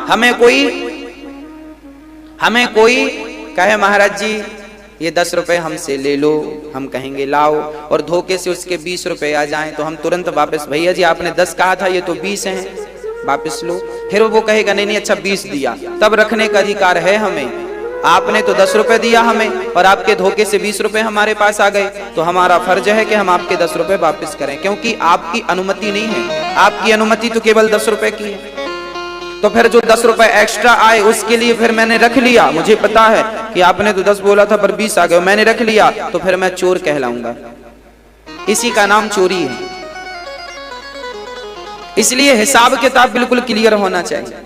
हमें कोई कहे महाराज जी ये 10 रुपए हमसे ले लो, हम कहेंगे लाओ, और धोखे से उसके 20 रुपए आ जाएं तो हम तुरंत वापस, भैया जी आपने 10 कहा था, ये तो 20 हैं, वापस लो। फिर वो कहेगा नहीं नहीं अच्छा 20 दिया, तब रखने का अधिकार है हमें। आपने तो 10 रुपए दिया हमें और आपके धोखे से 20 रुपए हमारे पास आ गए, तो हमारा फर्ज है कि हम आपके 10 रुपए वापस करें, क्योंकि आपकी अनुमति नहीं है, आपकी अनुमति तो केवल 10 रुपए की है। तो फिर जो 10 रुपए एक्स्ट्रा आए उसके लिए फिर मैंने रख लिया, मुझे पता है कि आपने तो 10 बोला था पर 20 आ गए, मैंने रख लिया, तो फिर मैं चोर कहलाऊंगा। इसी का नाम चोरी है। इसलिए हिसाब किताब बिल्कुल क्लियर होना चाहिए,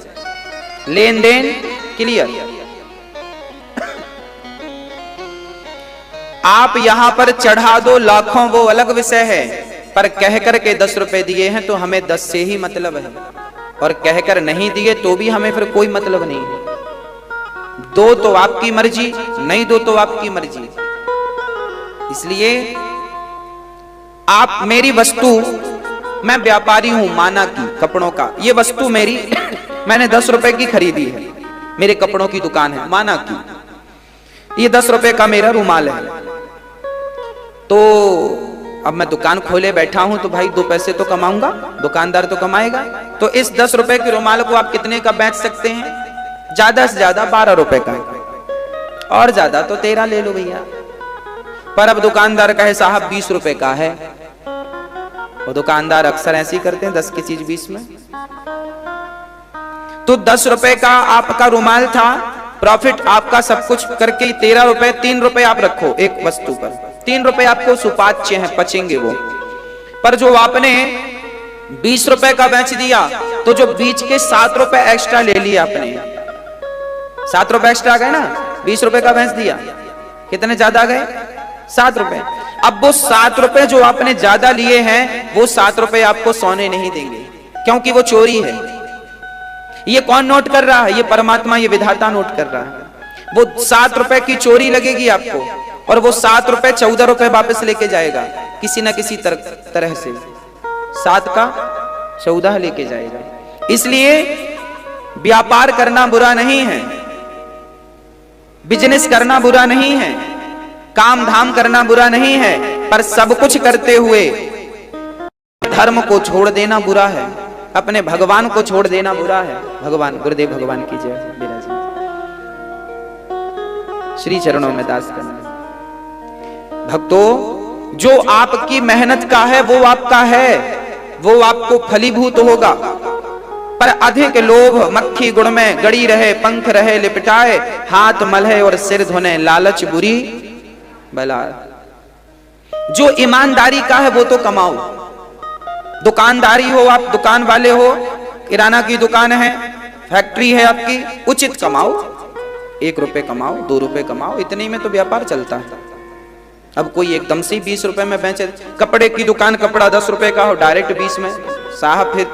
लेन देन क्लियर। आप यहां पर चढ़ा दो लाखों वो अलग विषय है, पर कहकर के 10 रुपए दिए हैं तो हमें 10 से ही मतलब है, और कहकर नहीं दिए तो भी हमें फिर कोई मतलब नहीं है। दो तो आपकी मर्जी, नहीं दो तो आपकी मर्जी। इसलिए आप मेरी वस्तु, मैं व्यापारी हूं माना की कपड़ों का, ये वस्तु मेरी मैंने 10 रुपए की खरीदी है, मेरे कपड़ों की दुकान है माना की, ये 10 रुपए का मेरा रुमाल है। तो अब मैं दुकान खोले बैठा हूं तो भाई 2 पैसे तो कमाऊंगा, दुकानदार तो कमाएगा। तो इस 10 रुपए के रुमाल को आप कितने का बेच सकते हैं? ज्यादा से ज्यादा 12 रुपए का, और ज्यादा तो 13 ले लो भैया। पर अब दुकानदार कहे साहब 20 रुपए का है, वो दुकानदार अक्सर ऐसे ही करते हैं, 10 की चीज 20 में। तो 10 रुपए का आपका रुमाल था, प्रॉफिट आपका सब कुछ करके 13 रुपए, 3 रुपए आप रखो एक वस्तु पर, 3 रुपए आपको सुपाच्य हैं, पचेंगे वो। पर जो आपने 20 रुपए का बेच दिया, तो जो बीच के 7 रुपए एक्स्ट्रा ले लिया आपने, 7 रुपए एक्स्ट्रा आ गए ना, 20 रुपए का बेच दिया, कितने ज्यादा गए? 7 रुपए। अब वो 7 रुपए जो आपने ज्यादा लिए हैं, वो 7 रुपए आपको सोने नहीं देंगे, क्योंकि वो चोरी है। ये कौन नोट कर रहा है? ये परमात्मा, ये विधाता नोट कर रहा है। वो 7 रुपए की चोरी लगेगी आपको, और वो 7 रुपए 14 रुपए वापस लेके जाएगा किसी ना किसी तरह से, 7 का 14 लेके जाएगा। इसलिए व्यापार करना बुरा नहीं है, बिजनेस करना बुरा नहीं है, काम धाम करना बुरा नहीं है, पर सब कुछ करते हुए धर्म को छोड़ देना बुरा है, अपने भगवान को छोड़ देना बुरा है। भगवान गुरुदेव भगवान की जय। विराज श्री चरणों में दास करना। भक्तों, जो आपकी मेहनत का है वो आपका है, वो आपको फलीभूत होगा। पर अधिक लोभ मक्खी गुड़ में गड़ी रहे, पंख रहे लिपटाए, हाथ मलहे और सिर धोने, लालच बुरी बला। जो ईमानदारी का है वो तो कमाओ। दुकानदारी हो, आप दुकान वाले हो, किराना की दुकान है, फैक्ट्री है आपकी, उचित कमाओ, 1 रुपए कमाओ, 2 रुपए कमाओ, इतने में तो व्यापार चलता है। अब कोई एकदम से 20 रुपए में बेचे, कपड़े की दुकान, कपड़ा 10 रुपए का हो, डायरेक्ट 20 में, साहब फिर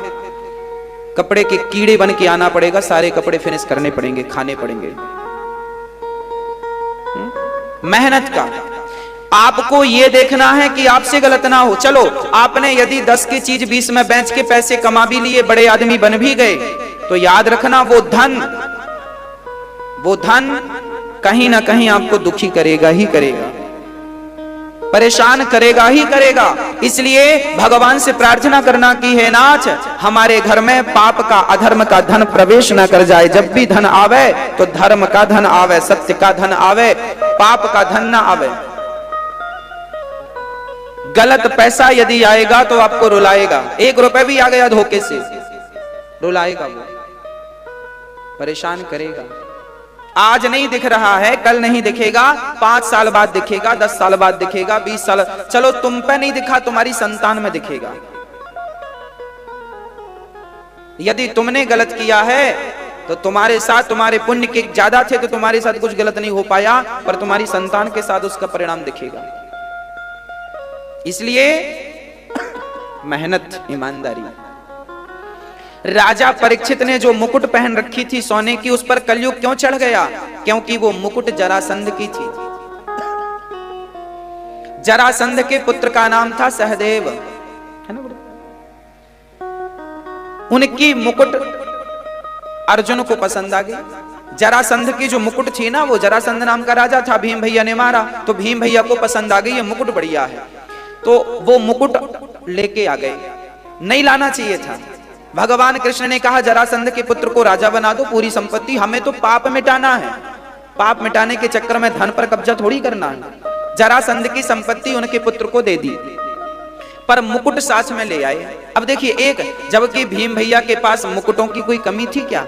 कपड़े के कीड़े बन के आना पड़ेगा, सारे कपड़े फिनिश करने पड़ेंगे, खाने पड़ेंगे। मेहनत का आपको ये देखना है कि आपसे गलत ना हो। चलो आपने यदि 10 की चीज 20 में बेच के पैसे कमा भी लिए, बड़े आदमी बन भी गए, तो याद रखना वो धन कहीं ना कहीं आपको दुखी करेगा ही करेगा, परेशान करेगा ही करेगा। इसलिए भगवान से प्रार्थना करना कि हे नाथ, हमारे घर में पाप का, अधर्म का धन प्रवेश ना कर जाए। जब भी धन आवे तो धर्म का धन आवे, सत्य का धन आवे, पाप का धन ना आवे। गलत पैसा यदि आएगा तो आपको रुलाएगा। 1 रुपए भी आ गया धोखे से, रुलाएगा, वो परेशान करेगा। आज नहीं दिख रहा है, कल नहीं दिखेगा, 5 साल बाद दिखेगा, 10 साल बाद दिखेगा, 20 साल, चलो तुम पे नहीं दिखा, तुम्हारी संतान में दिखेगा। यदि तुमने गलत किया है तो तुम्हारे साथ, तुम्हारे पुण्य के ज्यादा थे तो तुम्हारे साथ कुछ गलत नहीं हो पाया, पर तुम्हारी संतान के साथ उसका परिणाम दिखेगा। इसलिए मेहनत, ईमानदारी। राजा परीक्षित ने जो मुकुट पहन रखी थी सोने की, उस पर कलयुग क्यों चढ़ गया? क्योंकि वो मुकुट जरासंध की थी। जरासंध के पुत्र का नाम था सहदेव, है ना? उनकी मुकुट अर्जुन को पसंद आ गई। जरासंध की जो मुकुट थी ना, वो जरासंध नाम का राजा था, भीम भैया ने मारा, तो भीम भैया को पसंद आ गई ये मुकुट बढ़िया है, तो वो मुकुट लेके आ गए। नहीं लाना चाहिए था। भगवान कृष्ण ने कहा जरासंध के पुत्र को राजा बना दो, पूरी संपत्ति, हमें तो पाप मिटाना है, पाप मिटाने के चक्कर में धन पर कब्जा थोड़ी करना है। जरासंध की संपत्ति उनके पुत्र को दे दी, पर मुकुट साथ में ले आए। अब देखिए, एक जबकि भीम भैया के पास मुकुटों की कोई कमी थी क्या,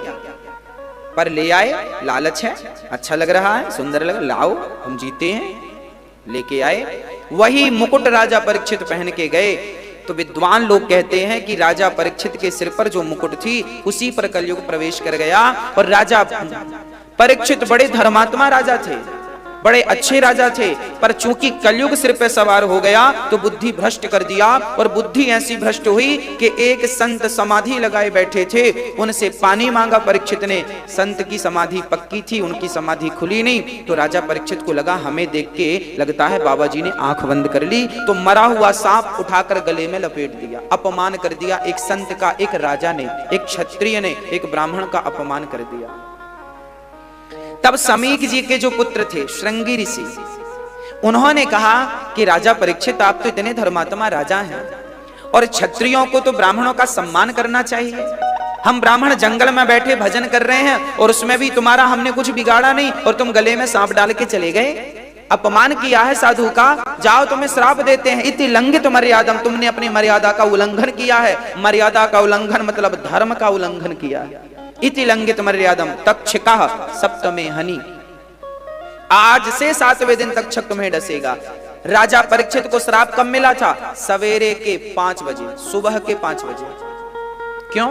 पर ले आए, लालच है, अच्छा लग रहा है, सुंदर लग, लाओ हम जीते हैं, लेके आए। वही मुकुट राजा परीक्षित पहन के गए। तो विद्वान लोग कहते हैं कि राजा परीक्षित के सिर पर जो मुकुट थी उसी पर कलयुग प्रवेश कर गया। और राजा परीक्षित बड़े धर्मात्मा राजा थे, बड़े अच्छे राजा थे, पर चूंकि कलयुग सिर पे सवार हो गया तो बुद्धि भ्रष्ट कर दिया। और बुद्धि ऐसी भ्रष्ट हुई कि एक संत समाधि लगाए बैठे थे, उनसे पानी मांगा परीक्षित ने, संत की समाधि पक्की थी, उनकी समाधि खुली नहीं। तो राजा परीक्षित को लगा हमें देख के लगता है बाबा जी ने आंख बंद कर ली, तो मरा हुआ सांप उठाकर गले में लपेट दिया। अपमान कर दिया एक संत का, एक राजा ने, एक क्षत्रिय ने, एक ब्राह्मण का अपमान कर दिया। तब समीक जी के जो पुत्र थे श्रृंगी ऋषि, उन्होंने कहा कि राजा परीक्षित आप तो इतने धर्मात्मा राजा हैं, और क्षत्रियों को तो ब्राह्मणों का सम्मान करना चाहिए। हम ब्राह्मण जंगल में बैठे भजन कर रहे हैं और उसमें भी तुम्हारा हमने कुछ बिगाड़ा नहीं, और तुम गले में सांप डाल के चले गए, अपमान किया है साधु का, जाओ तुम्हें श्राप देते हैं। इति लंघित मर्यादम, तुमने अपनी मर्यादा का उल्लंघन किया है। मर्यादा का उल्लंघन मतलब धर्म का उल्लंघन किया है। इति लंघित मर्यादम तक्षकः सप्तमे हनि, आज से 7वें दिन तक्षक तुम्हें डसेगा। राजा परीक्षित को श्राप कब मिला था? सवेरे के 5 बजे, सुबह के 5 बजे। क्यों?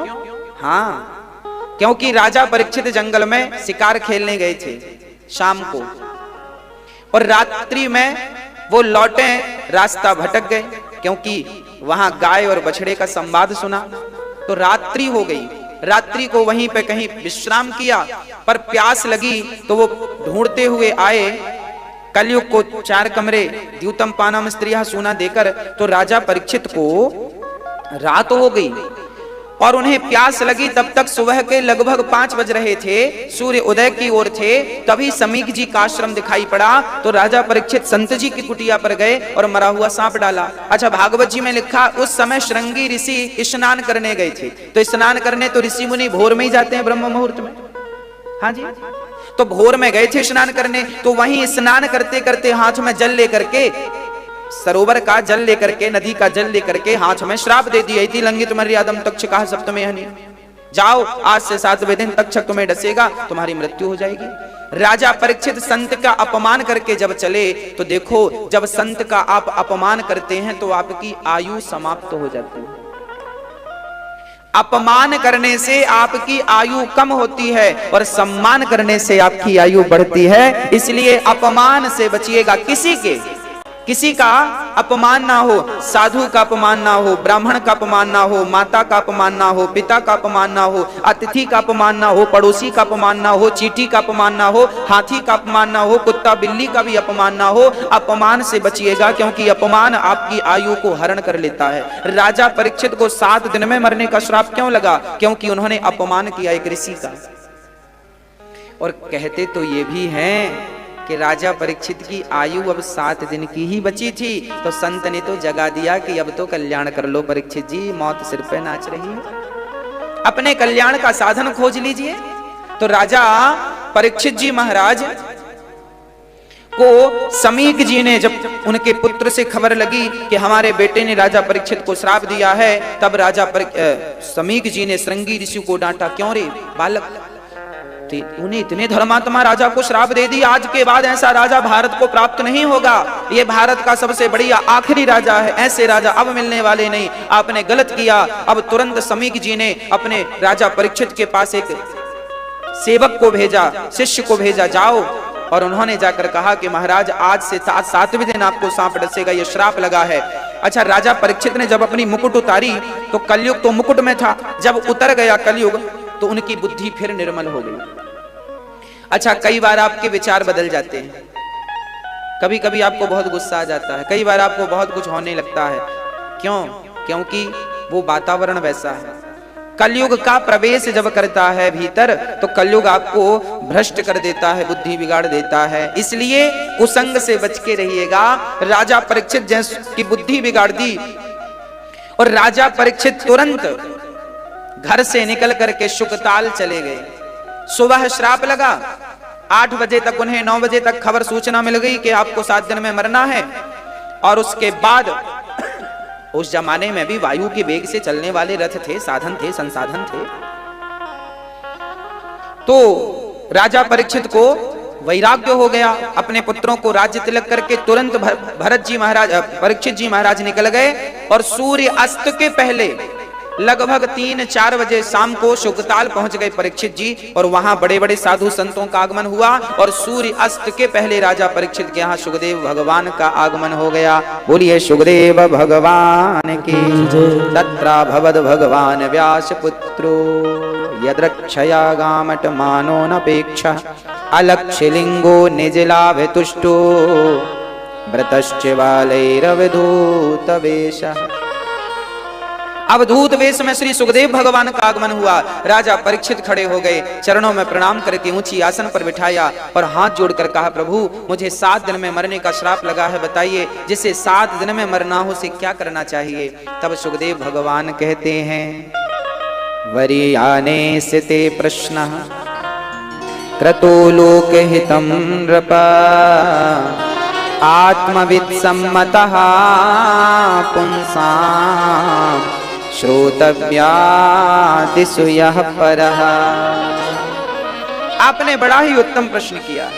हाँ, क्योंकि राजा परीक्षित जंगल में शिकार खेलने गए थे शाम को, और रात्रि में वो लौटे, रास्ता भटक गए, क्योंकि वहां गाय और बछड़े का संवाद सुना, तो रात्रि हो गई। रात्रि को वहीं पे कहीं विश्राम किया, पर प्यास लगी तो वो ढूंढते हुए आए। कलयुग को 4 कमरे द्यूतम पानम स्त्रिया सोना देकर, तो राजा परीक्षित को रात हो गई और उन्हें प्यास लगी। तब तक सुबह के लगभग 5 बज रहे थे, सूर्य उदय की ओर थे। तभी समीक जी का आश्रम दिखाई पड़ा, तो राजा परीक्षित संत जी की कुटिया पर गए और मरा हुआ सांप डाला। अच्छा, भागवत जी में लिखा उस समय श्रृंगी ऋषि स्नान करने गए थे। तो स्नान करने तो ऋषि मुनि भोर में ही जाते हैं, ब्रह्म मुहूर्त में। हाँ जी, तो भोर में गए थे स्नान करने, तो वहीं स्नान करते करते हाथ में जल लेकर के, सरोवर का जल लेकर के, नदी का जल लेकर के हाथ में श्राप दे दिया। इति लंघित मर्यादम तक्षकः सप्तमे हनि, जाओ आज से 7वें दिन तक्षक तुम्हें डसेगा, तुम्हारी मृत्यु हो जाएगी। राजा परीक्षित संत का अपमान करके जब चले, तो देखो जब संत का आप अपमान करते हैं तो आपकी आयु समाप्त हो जाती है। अपमान करने से आपकी आयु कम होती है और सम्मान करने से आपकी आयु बढ़ती है। इसलिए अपमान से बचिएगा। किसी का अपमान ना हो, साधु का अपमान ना हो, ब्राह्मण का अपमान ना हो, माता का अपमान ना हो, पिता का अपमान ना हो, अतिथि का अपमान ना हो, पड़ोसी का अपमान ना हो, चींटी का अपमान ना हो, हाथी का अपमान ना हो, कुत्ता बिल्ली का भी अपमान ना हो। अपमान से बचिएगा, क्योंकि अपमान आपकी आयु को हरण कर लेता है। राजा परीक्षित को 7 दिन में मरने का श्राप क्यों लगा? क्योंकि उन्होंने अपमान किया एक ऋषि का। और कहते तो ये भी हैं कि राजा परीक्षित की आयु अब 7 दिन की ही बची थी, तो संत ने तो जगा दिया कि अब तो कल्याण कर लो परीक्षित जी, मौत सिर पे नाच रही है, अपने कल्याण का साधन खोज लीजिए। तो राजा परीक्षित जी महाराज को समीक जी ने, जब उनके पुत्र से खबर लगी कि हमारे बेटे ने राजा परीक्षित को श्राप दिया है, तब राजा समीक जी ने श्रृंगी ऋषि को डांटा, क्यों रे बालक, उन्हें इतने धर्मात्मा राजा को श्राप दे दिया, आज के बाद ऐसा राजा भारत को प्राप्त नहीं होगा, ये भारत का सबसे बढ़िया आखिरी राजा है, ऐसे राजा अब मिलने वाले नहीं, आपने गलत किया। अब तुरंत समीक जी ने अपने राजा परीक्षित के पास एक सेवक को भेजा, शिष्य को भेजा, जाओ, और उन्होंने जाकर कहा कि महाराज आज से 7वें दिन आपको सांप डसेगा, ये श्राप लगा है। अच्छा, राजा परीक्षित ने जब अपनी मुकुट उतारी तो कलयुग तो मुकुट में था, जब उतर गया कलयुग तो उनकी बुद्धि फिर निर्मल हो गई। अच्छा, कई बार आपके विचार बदल जाते हैं, कभी कभी आपको बहुत गुस्सा आ जाता है, कई बार आपको बहुत कुछ होने लगता है। क्यों? क्योंकि वो वातावरण वैसा है। कलयुग का प्रवेश जब करता है भीतर तो कलयुग आपको भ्रष्ट कर देता है, बुद्धि बिगाड़ देता है। इसलिए कुसंग से बच के रहिएगा। राजा परीक्षित की बुद्धि बिगाड़ दी और राजा परीक्षित तुरंत घर से निकल करके शुकताल चले गए। सुबह श्राप लगा, 8 बजे तक उन्हें 9 बजे तक खबर सूचना मिल गई कि आपको 7 दिन में मरना है। और उसके बाद उस जमाने में भी वायु के वेग से चलने वाले रथ थे, साधन थे, संसाधन थे। तो राजा परीक्षित को वैराग्य हो गया, अपने पुत्रों को राज्य तिलक करके तुरंत भरत जी महाराज, परीक्षित जी महाराज निकल गए और सूर्य अस्त के पहले लगभग 3-4 बजे शाम को शुकताल पहुंच गए परीक्षित जी। और वहां बड़े बड़े साधु संतों का आगमन हुआ और सूर्य अस्त के पहले राजा परीक्षित के यहाँ सुखदेव भगवान का आगमन हो गया। बोलिए सुखदेव भगवान की। तत्रा भवद भगवान व्यास पुत्रो यद्रक्षया गामट मानो नपेक्षा अलक्ष्य लिंगो निज लाभ तुष्टो व्रतश्च बालैरवधूत वेशः। अवधूत वेश में श्री सुखदेव भगवान का आगमन हुआ। राजा परीक्षित खड़े हो गए, चरणों में प्रणाम करके ऊंची आसन पर बिठाया और हाथ जोड़कर कहा, प्रभु मुझे 7 दिन में मरने का श्राप लगा है, बताइए जिसे 7 दिन में मरना हो उसे क्या करना चाहिए। तब सुखदेव भगवान कहते हैं, वरीयाने स्थिते प्रश्नः क्रतो लोकहितं नृपा आत्मवित् सम्मतः पुंसाम् श्रोतव्यादिषु यः परः। आपने बड़ा ही उत्तम प्रश्न किया।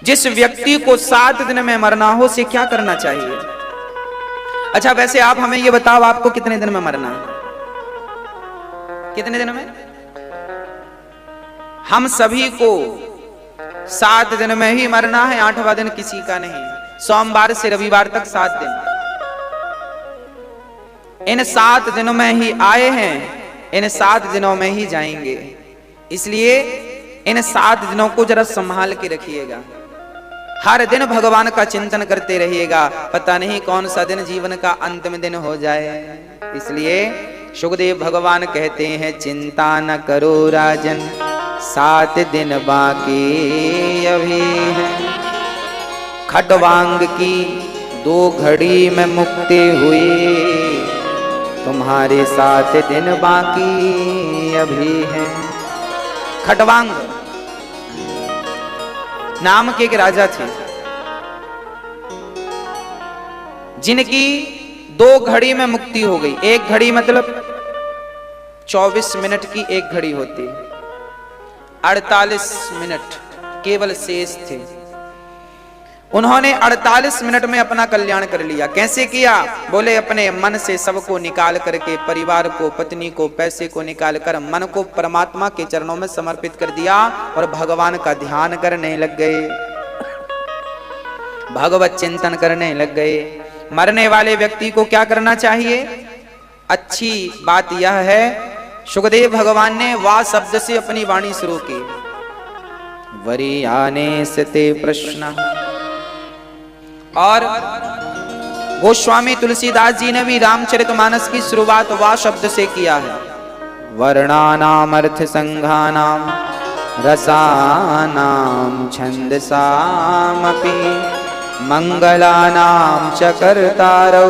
जिस व्यक्ति को 7 दिन में मरना हो उसे क्या करना चाहिए। अच्छा वैसे आप हमें ये बताओ, आपको कितने दिन में मरना है? कितने दिन में? हम सभी को 7 दिन में ही मरना है, 8वां दिन किसी का नहीं। सोमवार से रविवार तक 7 दिन। इन 7 दिनों में ही आए हैं, इन 7 दिनों में ही जाएंगे। इसलिए इन 7 दिनों को जरा संभाल के रखिएगा। हर दिन भगवान का चिंतन करते रहिएगा, पता नहीं कौन सा दिन जीवन का अंतिम दिन हो जाए। इसलिए सुखदेव भगवान कहते हैं, चिंता न करो राजन 7 दिन बाकी अभी है। खटवांग की 2 घड़ी में मुक्ति हुई, तुम्हारे 7 दिन बाकी अभी है। खटवांग नाम के एक राजा थे, जिनकी 2 घड़ी में मुक्ति हो गई। 1 घड़ी मतलब 24 मिनट की 1 घड़ी होती, 48 मिनट केवल शेष थे। उन्होंने 48 मिनट में अपना कल्याण कर लिया। कैसे किया? बोले अपने मन से सबको निकाल करके, परिवार को, पत्नी को, पैसे को निकाल कर मन को परमात्मा के चरणों में समर्पित कर दिया और भगवान का ध्यान करने लग गए, भगवत चिंतन करने लग गए। मरने वाले व्यक्ति को क्या करना चाहिए? अच्छी बात यह है, सुखदेव भगवान ने वाह शब्द से अपनी वाणी शुरू की। वरीयाने स्थिते प्रश्न। और गोस्वामी तुलसीदास जी ने भी रामचरितमानस की शुरुआत वाह शब्द से किया है। वर्णानाम अर्थ संघानाम रसानाम छंदसामपि मंगलानाम च कर्तारो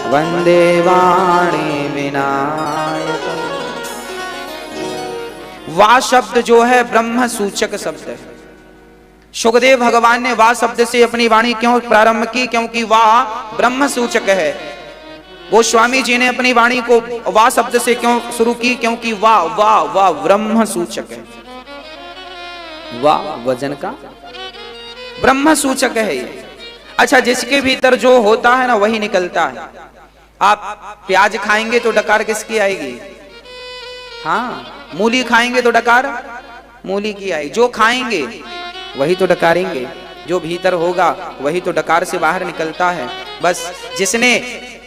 वंदे वाणी विनायक। वाह शब्द जो है ब्रह्म सूचक शब्द है। सुखदेव भगवान ने वाह शब्द से अपनी वाणी क्यों प्रारंभ की? क्योंकि वाह ब्रह्म सूचक है। गोस्वामी जी ने अपनी वाणी को वाह शब्द से क्यों शुरू की? क्योंकि वाह वाह वाह ब्रह्म सूचक है। वाह वजन का ब्रह्म सूचक है ये। अच्छा, जिसके भीतर जो होता है ना वही निकलता है। आप प्याज खाएंगे तो डकार किसकी आएगी? हाँ, मूली खाएंगे तो डकार मूली की आएगी। जो खाएंगे वही तो डकारेंगे, जो भीतर होगा वही तो डकार से बाहर निकलता है। बस जिसने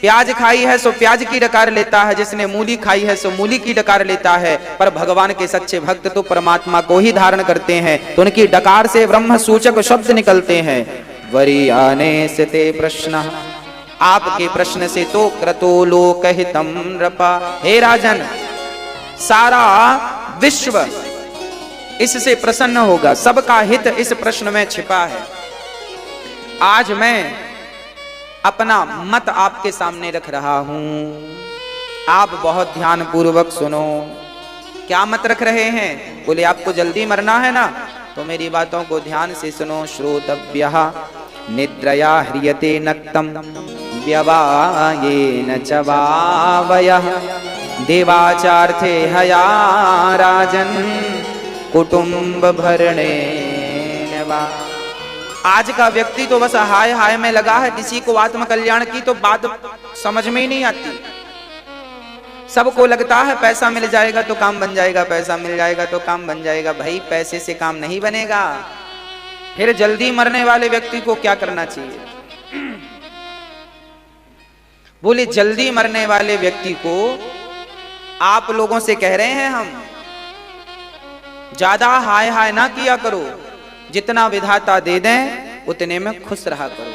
प्याज खाई है सो प्याज की डकार लेता है, जिसने मूली खाई है सो मूली की डकार लेता है। पर भगवान के सच्चे भक्त तो परमात्मा को ही धारण करते हैं, तो उनकी डकार से ब्रह्म सूचक शब्द निकलते हैं। वरीयाने स्थिते प्रश्न। आपके प्रश्न से तो क्रतो लोकहितं नृपा। हे राजन, सारा विश्व इससे प्रसन्न होगा, सबका हित इस प्रश्न में छिपा है। आज मैं अपना मत आपके सामने रख रहा हूं, आप बहुत ध्यान पूर्वक सुनो। क्या मत रख रहे हैं? बोले आपको जल्दी मरना है ना, तो मेरी बातों को ध्यान से सुनो। श्रोतव्यः निद्रया ह्रियते नक्तम व्यवायेन च वावयः देवाचार्थे हया राजन कुटुंब भरणेन वा। आज का व्यक्ति तो बस हाय हाय में लगा है, किसी को आत्म कल्याण की तो बात समझ में ही नहीं आती। सबको लगता है पैसा मिल जाएगा तो काम बन जाएगा, पैसा मिल जाएगा तो काम बन जाएगा। भाई पैसे से काम नहीं बनेगा। फिर जल्दी मरने वाले व्यक्ति को क्या करना चाहिए? बोले जल्दी मरने वाले व्यक्ति को आप लोगों से कह रहे हैं हम, ज्यादा हाय हाय ना किया करो, जितना विधाता दे दें उतने में खुश रहा करो।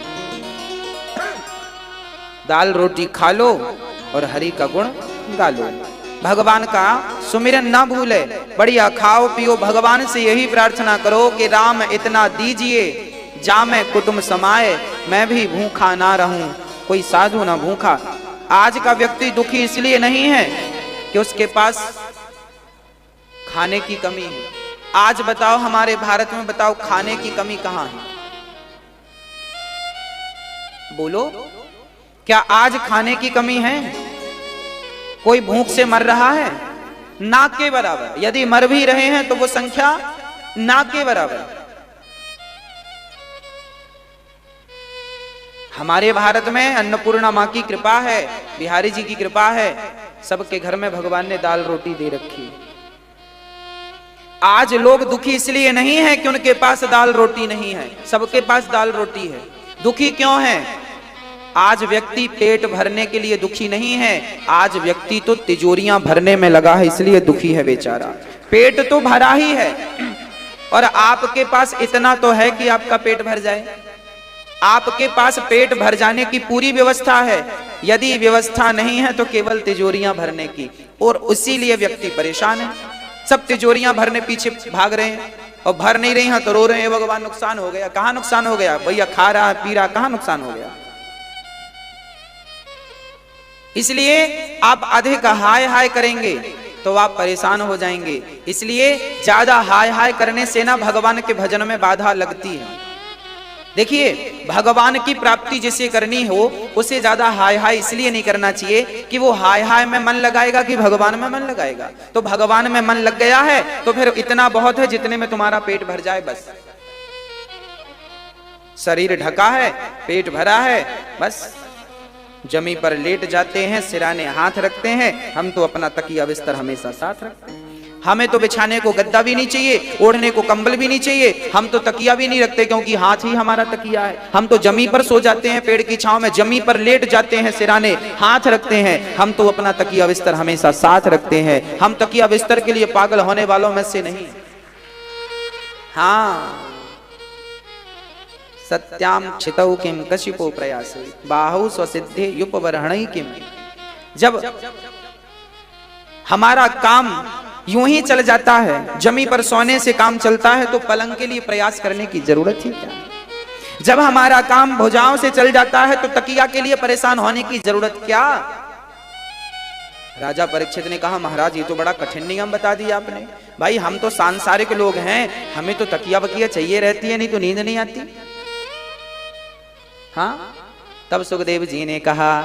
दाल रोटी खा लो और हरि का गुण गा लो, भगवान का सुमिरन ना भूले, बढ़िया खाओ पियो। भगवान से यही प्रार्थना करो कि राम इतना दीजिए जामे कुटुंब समाए, मैं भी भूखा ना रहूं, कोई साधु ना भूखा। आज का व्यक्ति दुखी इसलिए नहीं है कि उसके पास खाने की कमी है। आज बताओ हमारे भारत में, बताओ खाने की कमी कहां है? बोलो, क्या आज खाने की कमी है? कोई भूख से मर रहा है? ना के बराबर। यदि मर भी रहे हैं तो वो संख्या ना के बराबर। हमारे भारत में अन्नपूर्णा मां की कृपा है, बिहारी जी की कृपा है, सबके घर में भगवान ने दाल रोटी दे रखी। आज लोग दुखी इसलिए नहीं है कि उनके पास दाल रोटी नहीं है, सबके पास दाल रोटी है। दुखी क्यों है? आज व्यक्ति पेट भरने के लिए दुखी नहीं है, आज व्यक्ति तो तिजोरियां भरने में लगा है, इसलिए दुखी है बेचारा। पेट तो भरा ही है और आपके पास इतना तो है कि आपका पेट भर जाए। आपके पास पेट भर जाने की पूरी व्यवस्था है, यदि व्यवस्था नहीं है तो केवल तिजोरियां भरने की, और इसीलिए व्यक्ति परेशान है। सब तिजोरियां भरने पीछे भाग रहे हैं और भर नहीं रही हैं तो रो रहे हैं, भगवान नुकसान हो गया। कहां नुकसान हो गया भैया? खा रहा पी रहा, कहां नुकसान हो गया? इसलिए आप अधिक हाय हाय करेंगे तो आप परेशान हो जाएंगे। इसलिए ज्यादा हाय हाय करने से ना भगवान के भजन में बाधा लगती है। देखिए, भगवान की प्राप्ति जिसे करनी हो उसे ज्यादा हाय हाय इसलिए नहीं करना चाहिए कि वो हाय हाय में मन लगाएगा कि भगवान में मन लगाएगा। तो भगवान में मन लग गया है तो फिर इतना बहुत है जितने में तुम्हारा पेट भर जाए बस। शरीर ढका है, पेट भरा है, बस जमी पर लेट जाते हैं, सिराने हाथ रखते हैं। हम तो अपना तकिया बिस्तर हमेशा साथ रखते हैं। हमें तो बिछाने को गद्दा भी नहीं चाहिए, ओढ़ने को कंबल भी नहीं चाहिए, हम तो तकिया भी नहीं रखते क्योंकि हाथ ही हमारा तकिया है। हम तो जमी पर सो जाते हैं, पेड़ की छांव में जमी पर लेट जाते हैं, सिराने हाथ रखते हैं। हम तो अपना तकिया बिस्तर हमेशा साथ रखते हैं। हम तकिया बिस्तर के लिए पागल होने वालों में से नहीं। हाँ, सत्याम क्षितौ किम कशिपो प्रयासे बाहु स्वसिद्धे युपवर्हणै किम। जब हमारा काम यूं ही चल जाता है, जमी पर सोने से काम चलता है, तो पलंग के लिए प्रयास करने की जरूरत ही क्या? जब हमारा काम भुजाओं से चल जाता है तो तकिया के लिए परेशान होने की जरूरत क्या? राजा परीक्षित ने कहा, महाराज ये तो बड़ा कठिन नियम बता दिया आपने। भाई हम तो सांसारिक लोग हैं, हमें तो तकिया बकिया चाहिए रहती है, नहीं तो नींद नहीं आती। हाँ, तब सुखदेव जी ने कहा,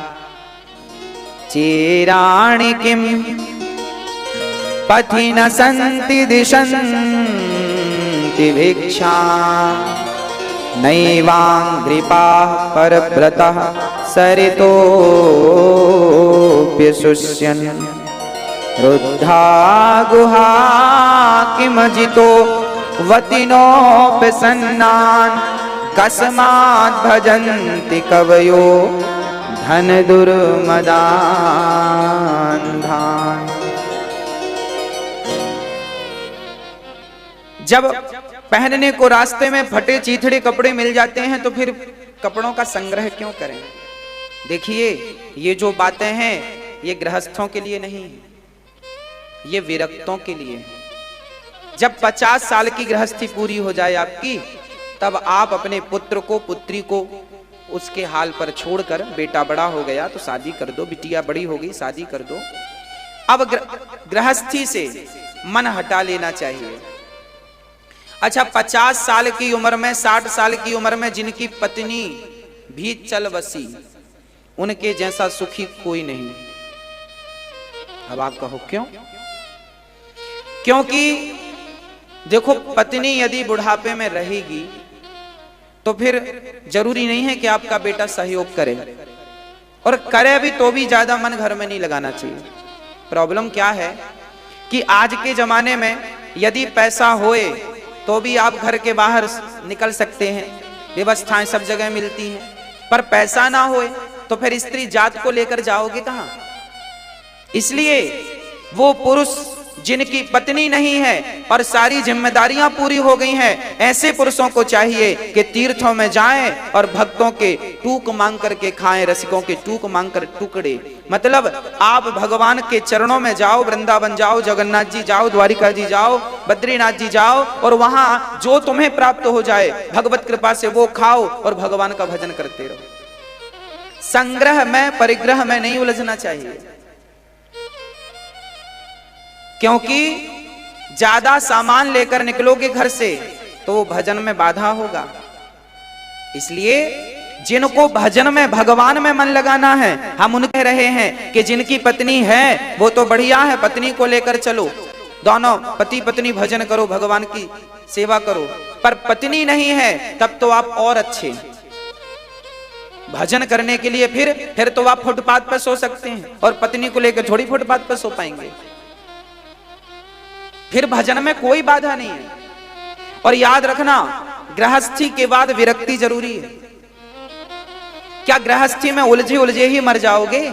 चेराणि किम पथि न संति दिशन्ति भिक्षा नैवांग्रिपा परव्रतः सरितोऽप्यशुष्यन् रुद्धा गुहा किमजितो वतिनोऽप्यसन्नान् कस्मात् भजन्ति कवयो धन दुर्मदान्धान्। जब पहनने को रास्ते में फटे चीथड़े कपड़े मिल जाते हैं तो फिर कपड़ों का संग्रह क्यों करें? देखिए, ये जो बातें हैं ये गृहस्थों के लिए नहीं है, ये विरक्तों के लिए है। जब 50 साल की गृहस्थी पूरी हो जाए आपकी, तब आप अपने पुत्र को, पुत्री को उसके हाल पर छोड़कर, बेटा बड़ा हो गया तो शादी कर दो, बिटिया बड़ी हो गई शादी कर दो। अब गृहस्थी से मन हटा लेना चाहिए। अच्छा, 50 साल की उम्र में, 60 साल की उम्र में जिनकी पत्नी भी चल बसी, उनके जैसा सुखी कोई नहीं। अब आप कहो क्यों? क्योंकि देखो, पत्नी यदि बुढ़ापे में रहेगी तो फिर जरूरी नहीं है कि आपका बेटा सहयोग करे, और करे भी तो भी ज्यादा मन घर में नहीं लगाना चाहिए। प्रॉब्लम क्या है कि आज के जमाने में यदि पैसा होए तो भी आप घर के बाहर निकल सकते हैं, व्यवस्थाएं सब जगह मिलती हैं, पर पैसा ना होए तो फिर स्त्री जात को लेकर जाओगे कहां? इसलिए वो पुरुष जिनकी पत्नी नहीं है और सारी जिम्मेदारियां पूरी हो गई हैं, ऐसे पुरुषों को चाहिए कि तीर्थों में जाएं और भक्तों के टूक मांग करके खाएं, रसिकों के टूक मांग कर टुकड़े। मतलब आप भगवान के चरणों में जाओ, वृंदावन जाओ, जगन्नाथ जी जाओ, द्वारिका जी जाओ, बद्रीनाथ जी जाओ, और वहां जो तुम्हें प्राप्त हो जाए भगवत कृपा से वो खाओ और भगवान का भजन करते रहो। संग्रह में, परिग्रह में नहीं उलझना चाहिए, क्योंकि ज्यादा सामान लेकर निकलोगे घर से तो भजन में बाधा होगा। इसलिए जिनको भजन में, भगवान में मन लगाना है, हम उनके रहे हैं कि जिनकी पत्नी है वो तो बढ़िया है, पत्नी को लेकर चलो, दोनों पति पत्नी भजन करो, भगवान की सेवा करो। पर पत्नी नहीं है तब तो आप और अच्छे भजन करने के लिए, फिर तो आप फुटपाथ पर सो सकते हैं, और पत्नी को लेकर थोड़ी फुटपाथ पर सो पाएंगे। फिर भजन में कोई बाधा नहीं है। और याद रखना, गृहस्थी के बाद विरक्ति जरूरी है। क्या गृहस्थी में उलझे उलझे ही मर जाओगे?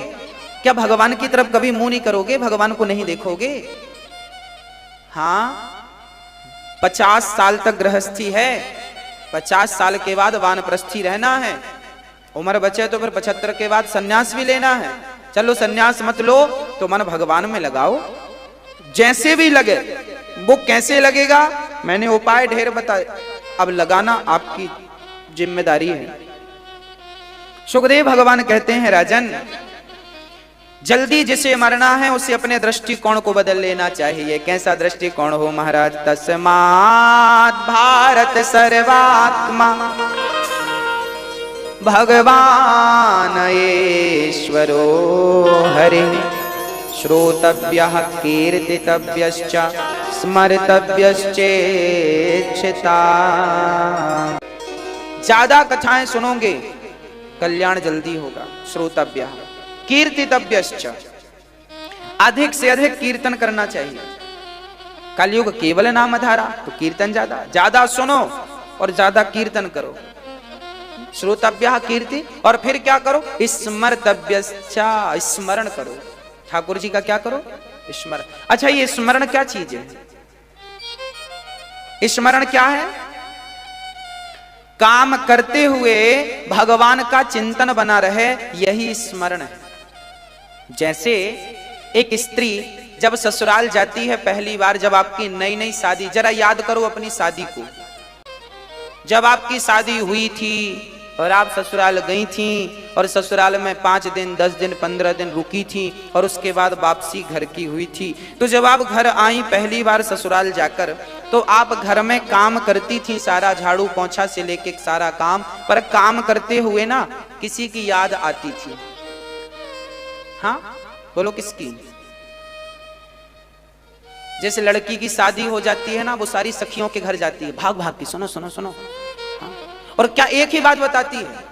क्या भगवान की तरफ कभी मुंह नहीं करोगे, भगवान को नहीं देखोगे? हाँ, 50 साल तक गृहस्थी है, 50 साल के बाद वानप्रस्थी रहना है। उम्र बचे तो फिर 75 के बाद सन्यास भी लेना है। चलो सन्यास मत लो तो मन भगवान में लगाओ, जैसे भी लगे। वो कैसे लगेगा, मैंने उपाय ढेर बताए, अब लगाना आपकी जिम्मेदारी है। सुखदेव भगवान कहते हैं, राजन, जल्दी जिसे मरना है उसे अपने दृष्टिकोण को बदल लेना चाहिए। कैसा दृष्टिकोण हो महाराज? तस्मात् भारत सर्वात्मा भगवान ईश्वरो हरि श्रोतव्यः कीर्तितव्यश्च स्मर्तव्यश्चेच्छिता। ज्यादा कथाएं सुनोगे कल्याण जल्दी होगा। श्रोतव्यः कीर्तितव्यश्च, अधिक से अधिक कीर्तन करना चाहिए। कलयुग केवल नामधारा, तो कीर्तन ज्यादा, ज्यादा सुनो और ज्यादा कीर्तन करो। श्रोतव्यः कीर्ति, और फिर क्या करो? स्मर्तव्यश्च, स्मरण करो। ठाकुर जी का क्या करो? स्मरण। अच्छा, ये स्मरण क्या चीज है? स्मरण क्या है? काम करते हुए भगवान का चिंतन बना रहे, यही स्मरण है। जैसे एक स्त्री जब ससुराल जाती है पहली बार, जब आपकी नई नई शादी, जरा याद करो अपनी शादी को। जब आपकी शादी हुई थी और आप ससुराल गई थी, और ससुराल में 5 दिन 10 दिन 15 दिन रुकी थी, और उसके बाद वापसी घर की हुई थी। तो जब आप घर आई पहली बार ससुराल जाकर, तो आप घर में काम करती थी, सारा झाड़ू पोंछा से लेके सारा काम, पर काम करते हुए ना किसी की याद आती थी। हाँ बोलो, किसकी? जैसे लड़की की शादी हो जाती है ना, वो सारी सखियों के घर जाती है, भाग भाग की, सुनो सुनो सुनो। हाँ? और क्या एक ही बात बताती है,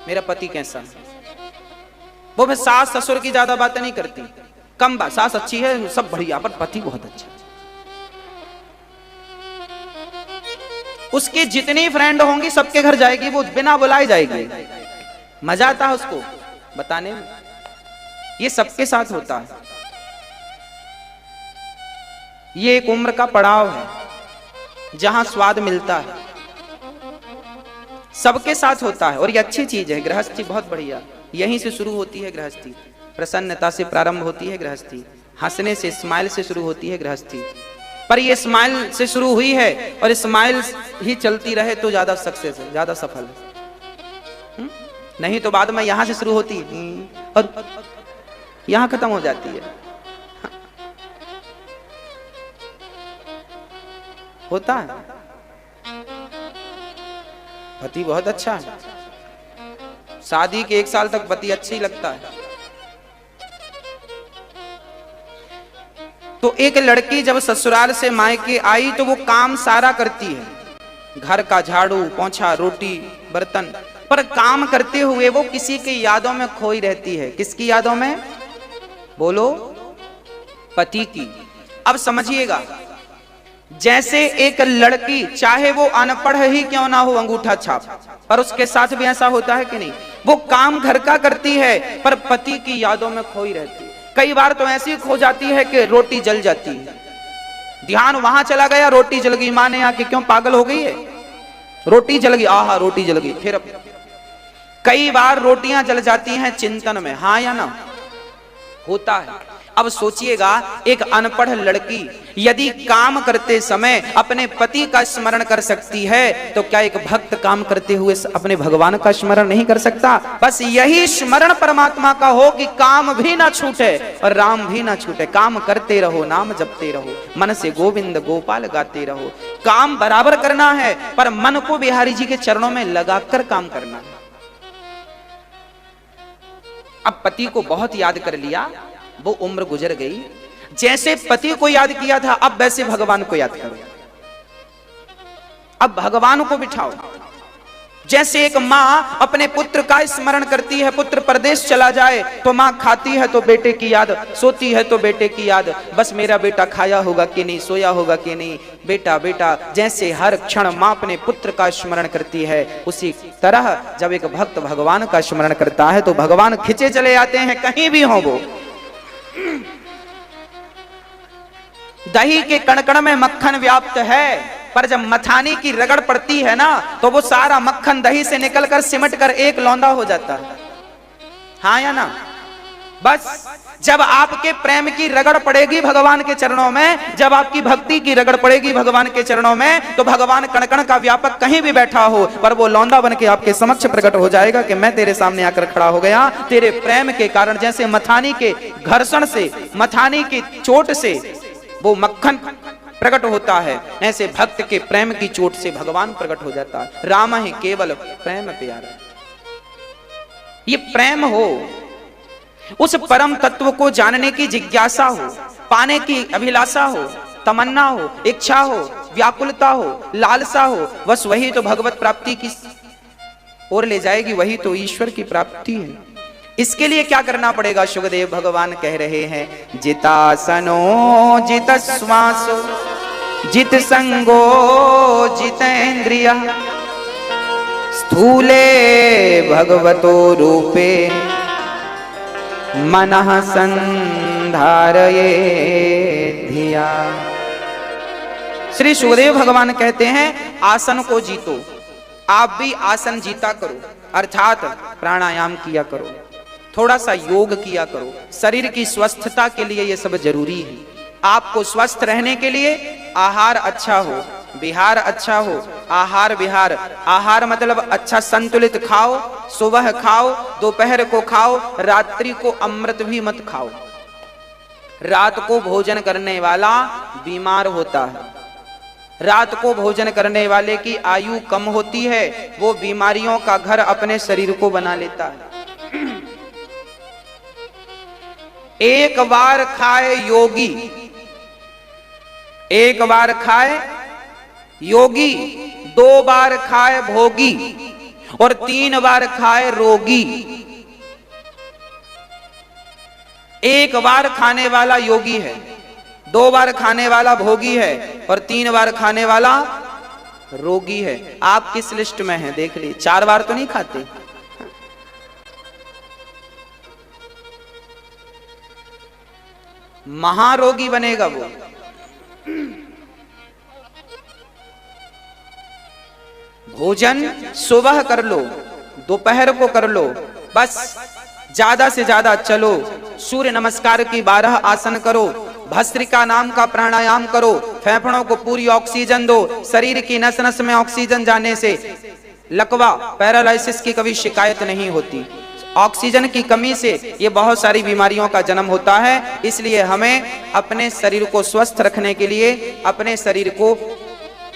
मेरा पति कैसा है। वो मैं सास ससुर की ज्यादा बातें नहीं करती, कम बात, सास अच्छी है सब बढ़िया, पर पति बहुत अच्छा है। उसकी जितनी फ्रेंड होंगी सबके घर जाएगी, वो बिना बुलाए जाएगी। मजा आता है उसको बताने में। ये सबके साथ होता है। ये एक उम्र का पड़ाव है जहां स्वाद मिलता है, सबके साथ होता है, और ये अच्छी चीज है। गृहस्थी बहुत बढ़िया, यहीं से शुरू होती है गृहस्थी, प्रसन्नता से प्रारंभ होती है गृहस्थी। हंसने से, स्माइल से शुरू होती है गृहस्थी, पर ये स्माइल से शुरू हुई है और स्माइल ही चलती रहे तो ज्यादा सक्सेस है, ज्यादा सफल है। नहीं तो बाद में यहां से शुरू होती है और यहां खत्म हो जाती है। होता है। पति बहुत अच्छा है, शादी के 1 साल तक पति अच्छा ही लगता है। तो एक लड़की जब ससुराल से मायके आई तो वो काम सारा करती है, घर का झाड़ू पोंछा, रोटी बर्तन, पर काम करते हुए वो किसी की यादों में खोई रहती है। किसकी यादों में? बोलो, पति की। अब समझिएगा, जैसे एक लड़की चाहे वो अनपढ़ ही क्यों ना हो, अंगूठा छाप, पर उसके साथ भी ऐसा होता है कि नहीं? वो काम घर का करती है पर पति की यादों में खोई रहती है। कई बार तो ऐसी खो जाती है कि रोटी जल जाती है, ध्यान वहां चला गया, रोटी जल गई। माँ ने आके, क्यों पागल हो गई है, रोटी जल गई, आहा रोटी जल गई। फिर कई बार रोटियां जल जाती हैं चिंतन में, हाँ या ना? होता है। अब सोचिएगा, एक अनपढ़ लड़की यदि काम करते समय अपने पति का स्मरण कर सकती है तो क्या एक भक्त काम करते हुए अपने भगवान का स्मरण नहीं कर सकता? बस यही स्मरण परमात्मा का हो कि काम भी ना छूटे और राम भी ना छूटे। काम करते रहो, नाम जपते रहो, मन से गोविंद गोपाल गाते रहो। काम बराबर करना है पर मन को बिहारी जी के चरणों में लगाकर काम करना है। अब पति को बहुत याद कर लिया, वो उम्र गुजर गई। जैसे पति को याद किया था, अब वैसे भगवान को याद करो। अब भगवान को बिठाओ। जैसे एक माँ अपने पुत्र का स्मरण करती है, पुत्र परदेश चला जाए तो माँ खाती है तो बेटे की याद, सोती है तो बेटे की याद, बस मेरा बेटा खाया होगा कि नहीं, सोया होगा कि नहीं, बेटा बेटा। जैसे हर क्षण माँ अपने पुत्र का स्मरण करती है, उसी तरह जब एक भक्त भगवान का स्मरण करता है तो भगवान खिंचे चले आते हैं, कहीं भी हो वो। दही के कणकण में मक्खन व्याप्त है, पर जब मथानी की रगड़ पड़ती है ना तो वो सारा मक्खन दही से निकलकर सिमट कर एक लौंदा हो जाता है, हाँ या ना? बस जब आपके प्रेम की रगड़ पड़ेगी भगवान के चरणों में, जब आपकी भक्ति की रगड़ पड़ेगी भगवान के चरणों में, तो भगवान कण-कण का व्यापक कहीं भी बैठा हो पर वो लौंदा बन के आपके समक्ष प्रकट हो जाएगा कि मैं तेरे सामने आकर खड़ा हो गया तेरे प्रेम के कारण। जैसे मथानी के घर्षण से, मथानी की चोट से वो मक्खन प्रकट होता है, ऐसे भक्त के प्रेम की चोट से भगवान प्रकट हो जाता है। राम ही केवल प्रेम प्यारा। ये प्रेम हो, उस परम तत्व को जानने की जिज्ञासा हो, पाने की अभिलाषा हो, तमन्ना हो, इच्छा हो, व्याकुलता हो, लालसा हो, बस वही तो भगवत प्राप्ति की ओर ले जाएगी, वही तो ईश्वर की प्राप्ति है। इसके लिए क्या करना पड़ेगा? सुखदेव भगवान कह रहे हैं, जितासनो जित श्वासो जित संगो जितेन्द्रिय स्थूले भगवतो रूपे मनः संधारये धिया। श्री सुखदेव भगवान कहते हैं, आसन को जीतो। आप भी आसन जीता करो, अर्थात प्राणायाम किया करो, थोड़ा सा योग किया करो। शरीर की स्वस्थता के लिए ये सब जरूरी है। आपको स्वस्थ रहने के लिए आहार अच्छा हो, विहार अच्छा हो। आहार विहार, आहार मतलब अच्छा संतुलित खाओ, सुबह खाओ, दोपहर को खाओ, रात्रि को अमृत भी मत खाओ। रात को भोजन करने वाला बीमार होता है, रात को भोजन करने वाले की आयु कम होती है, वो बीमारियों का घर अपने शरीर को बना लेता है। एक बार खाए योगी, एक बार खाए योगी, 2 बार खाए भोगी और 3 बार खाए रोगी। एक बार खाने वाला योगी है, 2 बार खाने वाला भोगी है और 3 बार खाने वाला रोगी है। आप किस लिस्ट में हैं देख लीजिए। 4 बार तो नहीं खाते। महारोगी बनेगा वो। भोजन सुबह कर लो, दोपहर को कर लो, बस ज्यादा से ज्यादा चलो, सूर्य नमस्कार की 12 आसन करो, भस्त्रिका नाम का प्राणायाम करो, फेफड़ों को पूरी ऑक्सीजन दो, शरीर की नस नस में ऑक्सीजन जाने से लकवा पैरालिसिस की कभी शिकायत नहीं होती। ऑक्सीजन की कमी से ये बहुत सारी बीमारियों का जन्म होता है। इसलिए हमें अपने शरीर को स्वस्थ रखने के लिए अपने शरीर को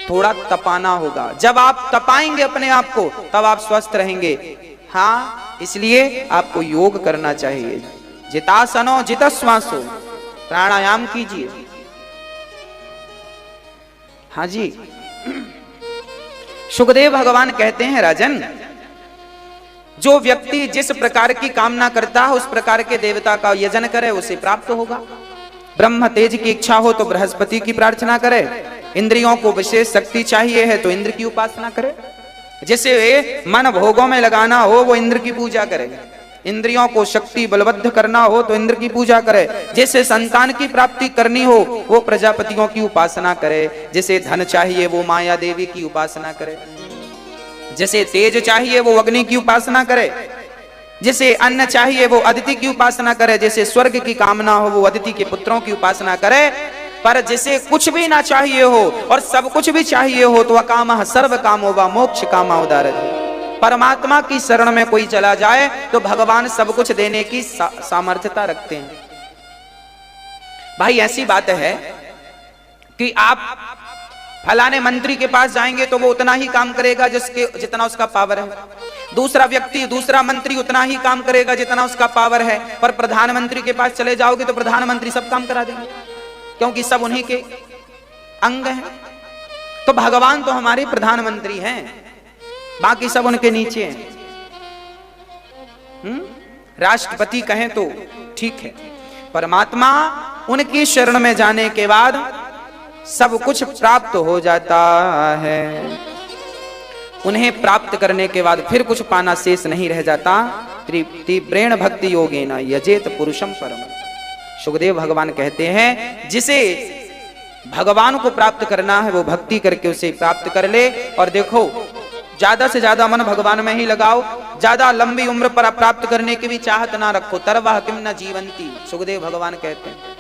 थोड़ा तपाना होगा। जब आप तपाएंगे अपने आप को तब आप स्वस्थ रहेंगे। हाँ, इसलिए आपको योग करना चाहिए। जितासनो जितश्वासो, प्राणायाम कीजिए। हाँ जी, सुखदेव भगवान कहते हैं राजन, जो व्यक्ति जिस प्रकार की कामना करता है उस प्रकार के देवता का यजन करे, उसे प्राप्त होगा। ब्रह्म तेज की इच्छा हो तो बृहस्पति की प्रार्थना करे, इंद्रियों को विशेष शक्ति चाहिए है तो इंद्र की उपासना करे, जिसे मन भोगों में लगाना हो वो इंद्र की पूजा करे, इंद्रियों को शक्ति बलबद्ध करना हो तो इंद्र की पूजा करे, जिसे संतान की प्राप्ति करनी हो वो प्रजापतियों की उपासना करे, जिसे धन चाहिए वो माया देवी की उपासना करे, जिसे तेज चाहिए वो अग्नि की उपासना करे, जिसे अन्न चाहिए वो अदिति की उपासना करे, जिसे स्वर्ग की कामना हो वो अदिति के पुत्रों की उपासना करे। पर जिसे कुछ भी ना चाहिए हो और सब कुछ भी चाहिए हो तो अकामः सर्व कामो वा मोक्ष कामा उदारति। परमात्मा की शरण में कोई चला जाए तो भगवान सब कुछ देने की सामर्थ्यता रखते हैं। भाई ऐसी बात है कि आप फलाने मंत्री के पास जाएंगे तो वो उतना ही काम करेगा जितना उसका पावर है, दूसरा व्यक्ति दूसरा मंत्री उतना ही काम करेगा जितना उसका पावर है। पर प्रधानमंत्री के पास चले जाओगे तो प्रधानमंत्री सब काम करा देंगे, क्योंकि सब उन्हीं के अंग हैं। तो भगवान तो हमारे प्रधानमंत्री हैं, बाकी सब उनके नीचे हैं। राष्ट्रपति कहें तो ठीक है, परमात्मा उनकी शरण में जाने के बाद सब कुछ प्राप्त हो जाता है। उन्हें प्राप्त करने के बाद फिर कुछ पाना शेष नहीं रह जाता। तीव्रेण भक्ति योगेन यजेत पुरुषम परम। सुखदेव भगवान कहते हैं जिसे भगवान को प्राप्त करना है वो भक्ति करके उसे प्राप्त कर ले। और देखो, ज्यादा से ज्यादा मन भगवान में ही लगाओ, ज्यादा लंबी उम्र पर प्राप्त करने की भी चाहत ना रखो। तरवा किम न जीवंती, सुखदेव भगवान कहते हैं।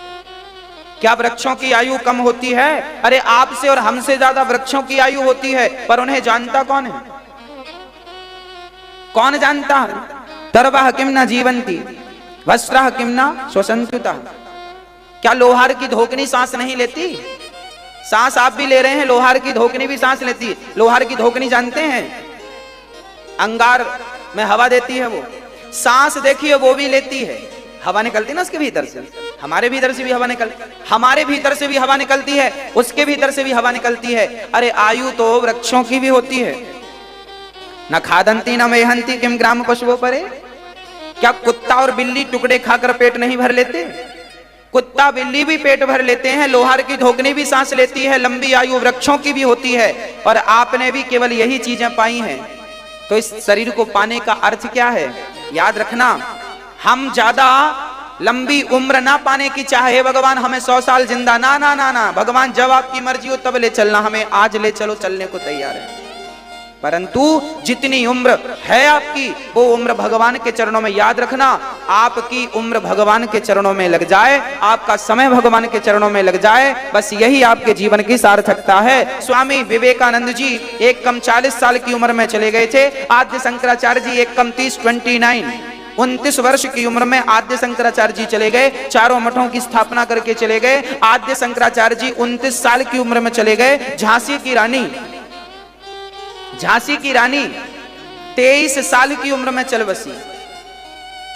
क्या वृक्षों की आयु कम होती है? अरे आपसे और हमसे ज्यादा वृक्षों की आयु होती है, पर उन्हें जानता कौन है? कौन जानता है? तरवा किम न जीवंती वस्त्रः किम न श्वसन्त्युतः। क्या लोहार की धोकनी सांस नहीं लेती? सांस आप भी ले रहे हैं, लोहार की धोकनी भी सांस लेती है। लोहार की धोकनी जानते हैं? अंगार में हवा देती है वो। सांस देखिए वो भी लेती है, हवा निकलती है ना उसके भीतर से। हमारे भीतर से भी हवा निकलती, हमारे भीतर से भी हवा निकलती है, उसके भीतर से भी हवा निकलती है। अरे आयु तो वृक्षों की भी होती है। न खादंती न मेहंती किम ग्राम पशुओं परे। क्या कुत्ता और बिल्ली टुकड़े खाकर पेट नहीं भर लेते? कुत्ता बिल्ली भी पेट भर लेते हैं, लोहार की धोकनी भी सांस लेती है। लंबी आयु वृक्षों की भी होती है, और आपने भी केवल यही चीजें पाई हैं। तो इस शरीर को पाने का अर्थ क्या है? याद रखना, हम ज्यादा लंबी उम्र ना पाने की चाहे भगवान हमें 100 साल जिंदा ना ना ना ना। भगवान जब आपकी मर्जी हो तब ले चलना, हमें आज ले चलो, चलने को तैयार है। परंतु जितनी उम्र है आपकी वो उम्र भगवान के चरणों में, याद रखना, आपकी उम्र भगवान के चरणों में लग जाए, आपका समय भगवान के चरणों में लग जाए, बस यही आपके जीवन की सार्थकता है। स्वामी विवेकानंद जी एक कम 40 साल की उम्र में चले गए थे। आद्य शंकराचार्य जी एक कम 29 वर्ष की उम्र में आद्य शंकराचार्य जी चले गए। चारों मठों की स्थापना करके चले गए। आद्य शंकराचार्य जी 29 साल की उम्र में चले गए। झांसी की रानी 23 साल की उम्र में चल बसी।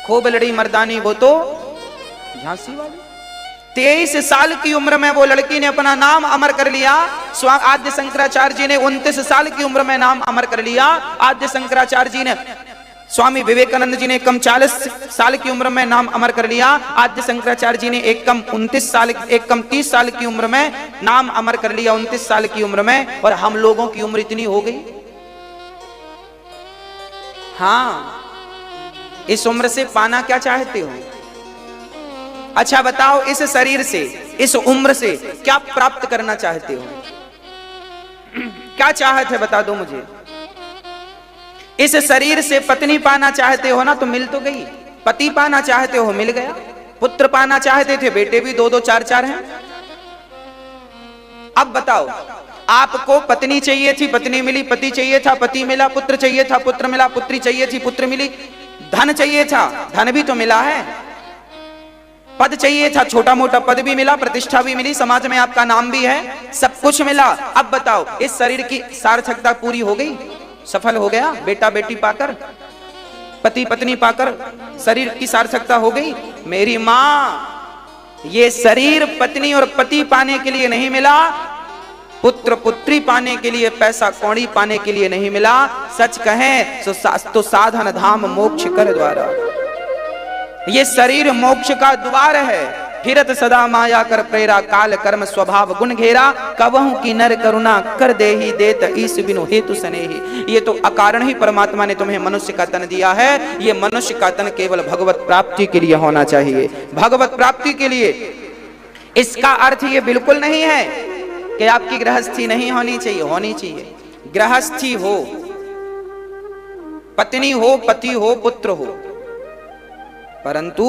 खूब लड़ी मर्दानी वो तो झांसी वाली। 23 साल की उम्र में वो लड़की ने अपना नाम अमर कर लिया। आद्य शंकराचार्य जी ने 29 साल की उम्र में नाम अमर कर लिया। आद्य शंकराचार्य जी ने, स्वामी विवेकानंद जी ने कम 40 साल की उम्र में नाम अमर कर लिया। आद्य शंकराचार्य जी ने एक कम 30 साल की उम्र में नाम अमर कर लिया, 29 साल की उम्र में। और हम लोगों की उम्र इतनी हो गई। हाँ, इस उम्र से पाना क्या चाहते हो? अच्छा बताओ, इस शरीर से, इस उम्र से क्या प्राप्त करना चाहते हो? क्या चाहत है बता दो मुझे। इस शरीर से पत्नी पाना चाहते हो ना, तो मिल तो गई। पति पाना चाहते हो, मिल गया। पुत्र पाना चाहते थे, बेटे भी 2-2 4-4 हैं। अब बताओ, आपको पत्नी चाहिए थी, पत्नी मिली, पति चाहिए था, पति मिला, पुत्र चाहिए था, पुत्र मिला, पुत्री चाहिए थी, पुत्र मिली, धन चाहिए था, धन भी तो मिला है, पद चाहिए था, छोटा मोटा पद भी मिला, प्रतिष्ठा भी मिली, समाज में आपका नाम भी है, सब कुछ मिला। अब बताओ, इस शरीर की सार्थकता पूरी हो गई, सफल हो गया, बेटा बेटी पाकर, पति पत्नी पाकर शरीर की सार्थकता हो गई। मेरी मां, ये शरीर पत्नी और पति पाने के लिए नहीं मिला, पुत्र पुत्री पाने के लिए, पैसा कौड़ी पाने के लिए नहीं मिला। सच कहें तो साधन धाम मोक्ष कर द्वारा, ये शरीर मोक्ष का द्वार है। फिरत सदा माया कर प्रेरा, काल कर्म स्वभाव गुण घेरा, कबहू की नर करुणा कर दे ही देत ईस बिनु हेतु स्नेही। ये तो अकारण ही परमात्मा ने तुम्हें मनुष्य का तन दिया है। ये मनुष्य का तन केवल भगवत प्राप्ति के लिए होना चाहिए, भगवत प्राप्ति के लिए। इसका अर्थ ये बिल्कुल नहीं है कि आपकी गृहस्थी नहीं होनी चाहिए, होनी चाहिए। गृहस्थी हो, पत्नी हो, पति हो, पुत्र हो, परंतु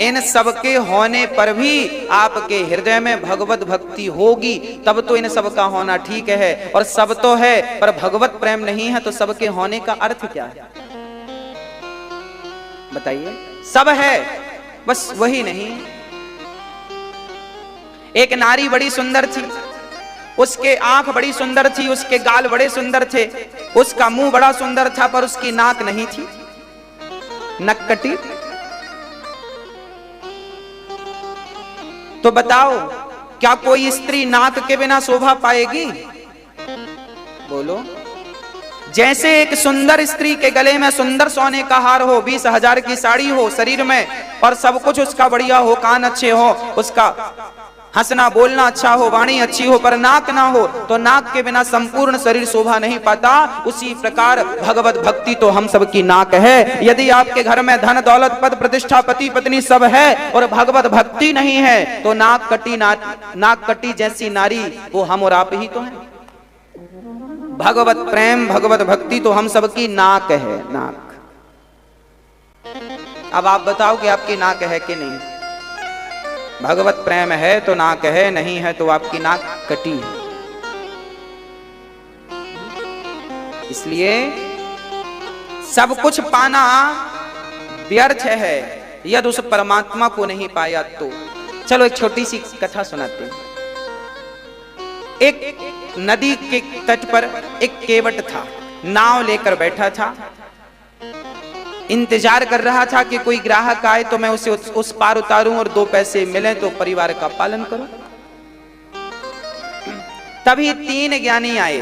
इन सब के होने पर भी आपके हृदय में भगवत भक्ति होगी, तब तो इन सब का होना ठीक है। और सब तो है पर भगवत प्रेम नहीं है, तो सबके होने का अर्थ क्या है बताइए? सब है, बस वही नहीं। एक नारी बड़ी सुंदर थी, उसके आंख बड़ी सुंदर थी, उसके गाल बड़े सुंदर थे, उसका मुंह बड़ा सुंदर था, पर उसकी नाक नहीं थी, नक्कटी। तो बताओ, क्या कोई स्त्री नाक के बिना शोभा पाएगी? बोलो। जैसे एक सुंदर स्त्री के गले में सुंदर सोने का हार हो, 20,000 की साड़ी हो शरीर में, और सब कुछ उसका बढ़िया हो, कान अच्छे हो, उसका हंसना बोलना अच्छा हो, वाणी अच्छी हो, पर नाक ना हो, तो नाक के बिना संपूर्ण शरीर शोभा नहीं पाता। उसी प्रकार भगवत भक्ति तो हम सब की नाक है। यदि आपके घर में धन दौलत पद प्रतिष्ठा पति पत्नी सब है और भगवत भक्ति नहीं है, तो नाक कटी जैसी नारी वो हम और आप ही तो हैं। भगवत प्रेम भगवत भक्ति तो हम सब की नाक है, नाक। अब आप बताओ कि आपकी नाक है कि नहीं? भगवत प्रेम है तो नाक है, नहीं है तो आपकी नाक कटी है। इसलिए सब कुछ पाना व्यर्थ है यदि उस परमात्मा को नहीं पाया तो। चलो एक छोटी सी कथा सुनाते हैं। एक नदी के तट पर एक केवट था, नाव लेकर बैठा था, इंतजार कर रहा था कि कोई ग्राहक आए तो मैं उसे उस पार उतारूं और 2 पैसे मिले तो परिवार का पालन करूं। तभी 3 ज्ञानी आए,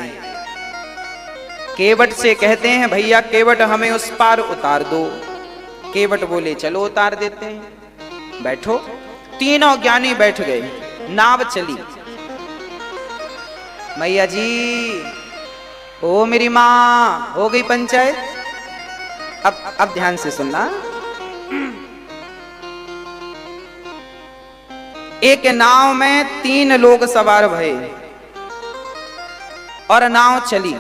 केवट से कहते हैं, भैया केवट हमें उस पार उतार दो। केवट बोले चलो उतार देते हैं, बैठो। तीनों ज्ञानी बैठ गए, नाव चली। मैया जी, ओ मेरी मां, हो गई पंचायत। अब ध्यान से सुनना। एक नाव में 3 लोग सवार भये और नाव चली।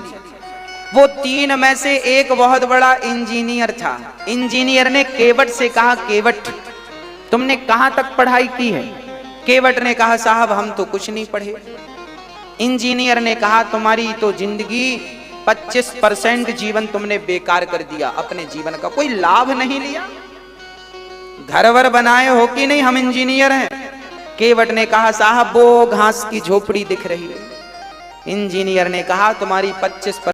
वो 3 में से एक बहुत बड़ा इंजीनियर था। इंजीनियर ने केवट से कहा, केवट तुमने कहां तक पढ़ाई की है? केवट ने कहा, साहब हम तो कुछ नहीं पढ़े। इंजीनियर ने कहा, तुम्हारी तो जिंदगी 25% जीवन तुमने बेकार कर दिया, अपने जीवन का कोई लाभ नहीं लिया। घर वर बनाए हो कि नहीं? हम इंजीनियर हैं। केवट ने कहा, साहब वो घास की झोपड़ी दिख रही है। इंजीनियर ने कहा, तुम्हारी 25%